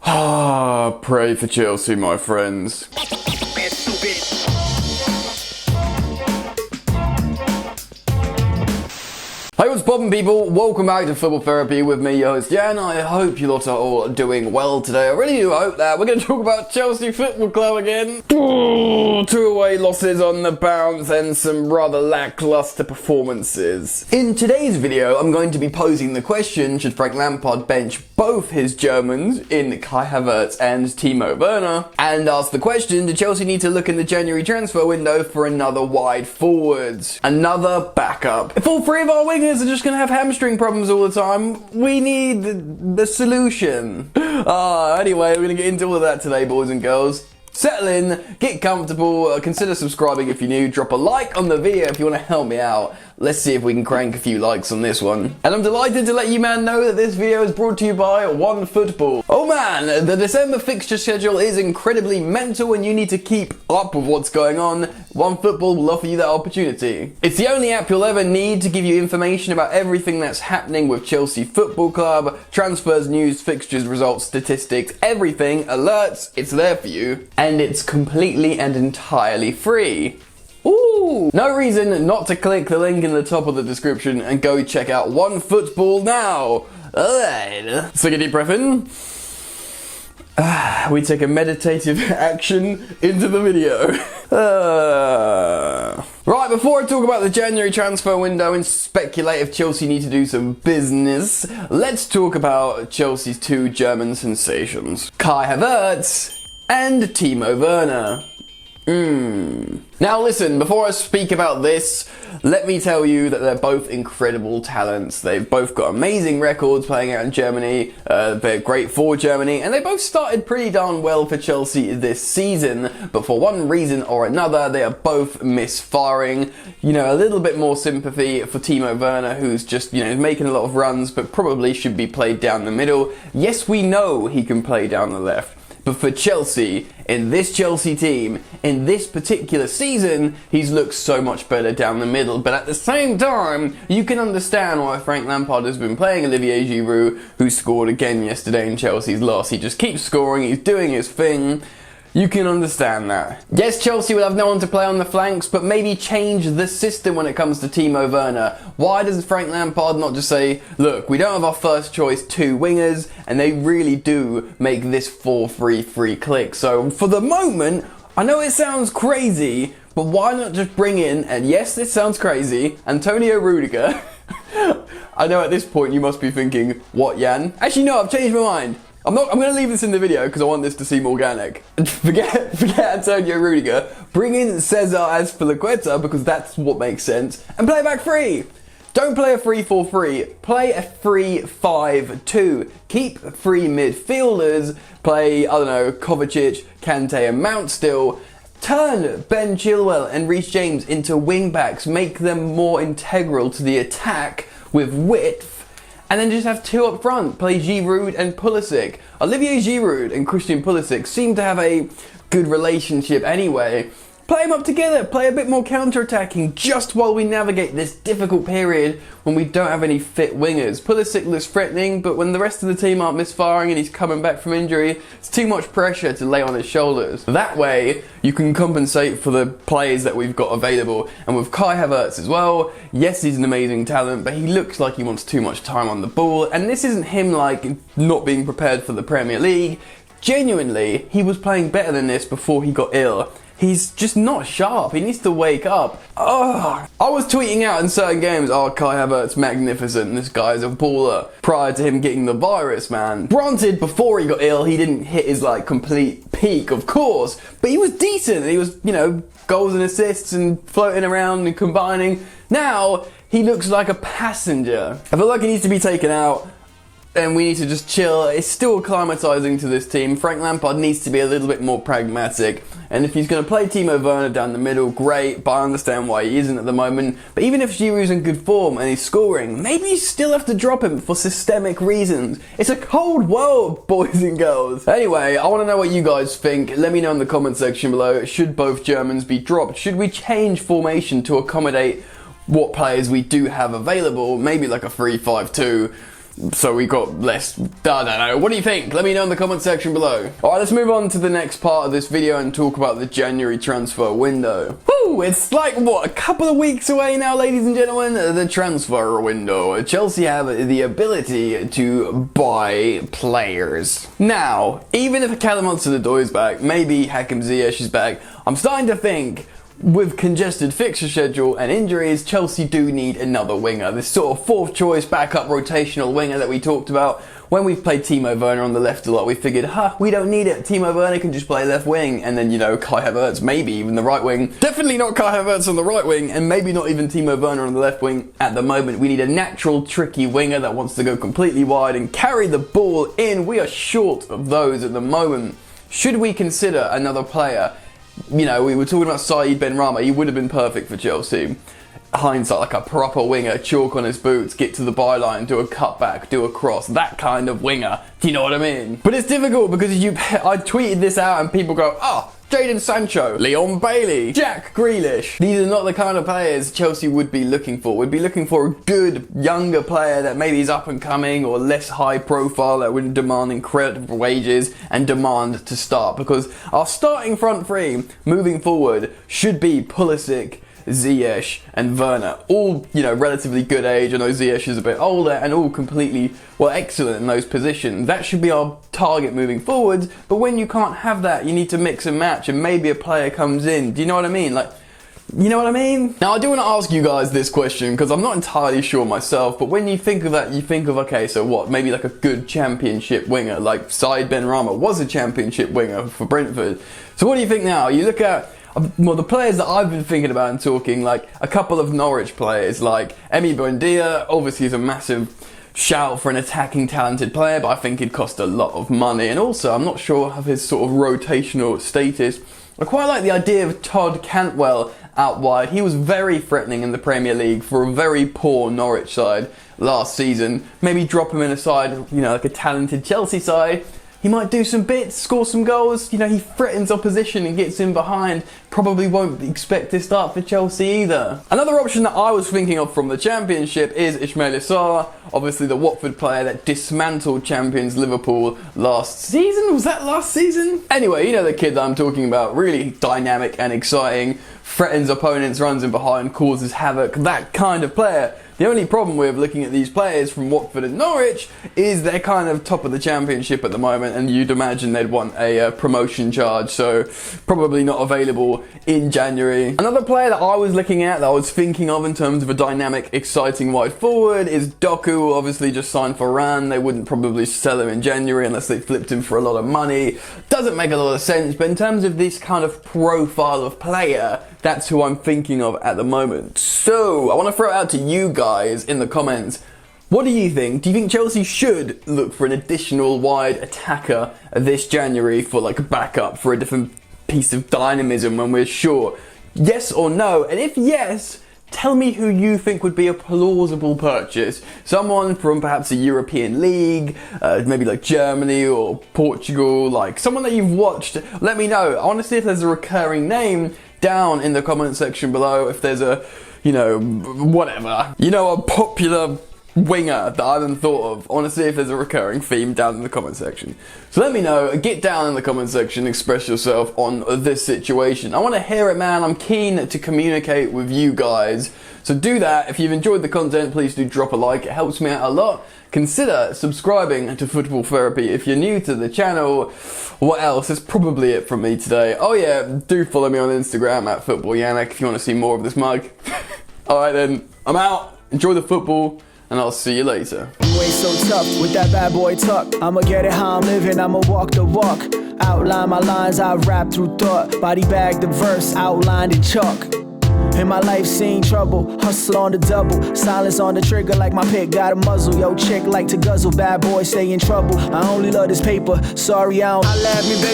Ah, pray for Chelsea, my friends. Hey, what's poppin', people? Welcome back to Football Therapy with me, your host Jan. I hope you lot are all doing well today. I really do hope that. We're going to talk about Chelsea Football Club again. Two away losses on the bounce and some rather lackluster performances. In today's video, I'm going to be posing the question, should Frank Lampard bench both his Germans in Kai Havertz and Timo Werner? And ask the question, do Chelsea need to look in the January transfer window for another wide forwards? Another backup. If all three of our wingers are just gonna have hamstring problems all the time, we need the solution. Anyway, we're gonna get into all of that today, boys and girls. Settle in, get comfortable, consider subscribing if you're new, drop a like on the video if you want to help me out. Let's see if we can crank a few likes on this one. And I'm delighted to let you man know that this video is brought to you by OneFootball. Oh man, the December fixture schedule is incredibly mental and you need to keep up with what's going on. OneFootball will offer you that opportunity. It's the only app you'll ever need to give you information about everything that's happening with Chelsea Football Club, transfers, news, fixtures, results, statistics, everything, alerts, it's there for you. And it's completely and entirely free. Ooh! No reason not to click the link in the top of the description and go check out OneFootball now. Alright, take a deep breath in. We take a meditative action into the video. Right, before I talk about the January transfer window and speculate if Chelsea need to do some business, let's talk about Chelsea's two German sensations, Kai Havertz and Timo Werner. Now listen, before I speak about this, let me tell you that they're both incredible talents. They've both got amazing records playing out in Germany, they're great for Germany, and they both started pretty darn well for Chelsea this season, but for one reason or another, they are both misfiring. You know, a little bit more sympathy for Timo Werner, who's just, making a lot of runs, but probably should be played down the middle. Yes, we know he can play down the left. But for Chelsea, in this Chelsea team, in this particular season, he's looked so much better down the middle. But at the same time, you can understand why Frank Lampard has been playing Olivier Giroud, who scored again yesterday in Chelsea's loss. He just keeps scoring, he's doing his thing. You can understand that. Yes, Chelsea will have no one to play on the flanks, but maybe change the system when it comes to Timo Werner. Why doesn't Frank Lampard not just say, look, we don't have our first choice two wingers, and they really do make this 4-3-3 click. So for the moment, I know it sounds crazy, but why not just bring in, and yes, this sounds crazy, Antonio Rudiger. I know at this point you must be thinking, what, Jan? Actually, no, I've changed my mind. I'm going to leave this in the video because I want this to seem organic. Forget Antonio Rudiger. Bring in Cesar Azpilicueta because that's what makes sense. And play back three. Don't play a 3-4-3. Play a 3-5-2. Keep three midfielders. Play, I don't know, Kovacic, Kante and Mount still. Turn Ben Chilwell and Reece James into wing backs. Make them more integral to the attack with width. And then just have two up front, play Giroud and Pulisic. Olivier Giroud and Christian Pulisic seem to have a good relationship anyway. Play them up together, play a bit more counter-attacking just while we navigate this difficult period when we don't have any fit wingers. Pulisic looks threatening, but when the rest of the team aren't misfiring and he's coming back from injury, it's too much pressure to lay on his shoulders. That way, you can compensate for the players that we've got available. And with Kai Havertz as well, yes, he's an amazing talent, but he looks like he wants too much time on the ball. And this isn't him not being prepared for the Premier League. Genuinely, he was playing better than this before he got ill. He's just not sharp. He needs to wake up. I was tweeting out in certain games, Kai Havertz, magnificent. This guy's a baller. Prior to him getting the virus, man. Granted, before he got ill, he didn't hit his complete peak, of course. But he was decent. He was, goals and assists and floating around and combining. Now, he looks like a passenger. I feel like he needs to be taken out. And we need to just chill. It's still acclimatizing to this team. Frank Lampard needs to be a little bit more pragmatic. And if he's going to play Timo Werner down the middle, great, but I understand why he isn't at the moment. But even if Giroud's in good form and he's scoring, maybe you still have to drop him for systemic reasons. It's a cold world, boys and girls. Anyway, I want to know what you guys think. Let me know in the comment section below. Should both Germans be dropped? Should we change formation to accommodate what players we do have available? Maybe like a 3-5-2. so we got less. I don't know. What do you think? Let me know in the comment section below. Alright, let's move on to the next part of this video and talk about the January transfer window. Woo! It's like, what, a couple of weeks away now, ladies and gentlemen? The transfer window. Chelsea have the ability to buy players. Now, even if Callum Hudson-Odoi is back, maybe Hakim Ziyech is back, I'm starting to think, with congested fixture schedule and injuries, Chelsea do need another winger. This sort of fourth choice backup rotational winger that we talked about when we played Timo Werner on the left a lot. We figured, we don't need it. Timo Werner can just play left wing, and then, you know, Kai Havertz, maybe even the right wing. Definitely not Kai Havertz on the right wing, and maybe not even Timo Werner on the left wing at the moment. We need a natural, tricky winger that wants to go completely wide and carry the ball in. We are short of those at the moment. Should we consider another player? You know, we were talking about Saïd Benrahma. He would have been perfect for Chelsea. Hindsight, like a proper winger, chalk on his boots, get to the byline, do a cutback, do a cross, that kind of winger. Do you know what I mean? But it's difficult because I tweeted this out and people go, Jadon Sancho, Leon Bailey, Jack Grealish. These are not the kind of players Chelsea would be looking for. We'd be looking for a good, younger player that maybe is up and coming or less high profile, that wouldn't demand incredible wages and demand to start. Because our starting front three moving forward should be Pulisic, Ziyech and Werner, all, you know, relatively good age. I know Ziyech is a bit older, and all completely, well, excellent in those positions. That should be our target moving forwards, but when you can't have that, you need to mix and match, and maybe a player comes in. Do you know what I mean? Like, you know what I mean? Now, I do want to ask you guys this question, because I'm not entirely sure myself, but when you think of that, you think of, okay, so what, maybe like a good championship winger, like Saïd Benrahma was a championship winger for Brentford. So what do you think now? You look at, well, the players that I've been thinking about and talking, like a couple of Norwich players, like Emi Buendia, obviously is a massive shout for an attacking talented player, but I think he'd cost a lot of money. And also, I'm not sure of his sort of rotational status. I quite like the idea of Todd Cantwell out wide. He was very threatening in the Premier League for a very poor Norwich side last season. Maybe drop him in a side, you know, like a talented Chelsea side. He might do some bits, score some goals. You know, he threatens opposition and gets in behind. Probably won't expect to start for Chelsea either. Another option that I was thinking of from the Championship is Ismaila Sarr, obviously the Watford player that dismantled champions Liverpool last season. Was that last season? Anyway, you know the kid that I'm talking about. Really dynamic and exciting. Threatens opponents, runs in behind, causes havoc. That kind of player. The only problem with looking at these players from Watford and Norwich is they're kind of top of the Championship at the moment, and you'd imagine they'd want a promotion charge, so probably not available in January. Another player that I was looking at, that I was thinking of in terms of a dynamic, exciting wide forward is Doku. Obviously just signed for Rennes. They wouldn't probably sell him in January unless they flipped him for a lot of money. Doesn't make a lot of sense, but in terms of this kind of profile of player, that's who I'm thinking of at the moment. So, I want to throw it out to you guys in the comments. What do you think? Do you think Chelsea should look for an additional wide attacker this January for like a backup, for a different piece of dynamism when we're short? Yes or no? And if yes, tell me who you think would be a plausible purchase. Someone from perhaps a European league, maybe like Germany or Portugal, like someone that you've watched. Let me know. I want to see if there's a recurring name down in the comment section below. If there's a, you know, whatever, you know, a popular winger that I haven't thought of. I want to see if there's a recurring theme down in the comment section. So let me know, get down in the comment section, express yourself on this situation. I want to hear it, man. I'm keen to communicate with you guys. So do that. If you've enjoyed the content, please do drop a like. It helps me out a lot. Consider subscribing to Football Therapy if you're new to the channel. What else? That's probably it from me today. Oh yeah, do follow me on Instagram at FootballYannick if you want to see more of this mug. Alright then, I'm out. Enjoy the football, and I'll see you later. You ain't so tough with that bad boy tuck. I'ma get it how I'm living, I'ma walk the walk. Outline my lines, I rap through thought. Body bag the verse, outlined in chalk. In my life seen trouble, hustle on the double. Silence on the trigger like my pick got a muzzle. Yo chick like to guzzle, bad boy stay in trouble. I only love this paper, sorry I don't. I laugh me baby.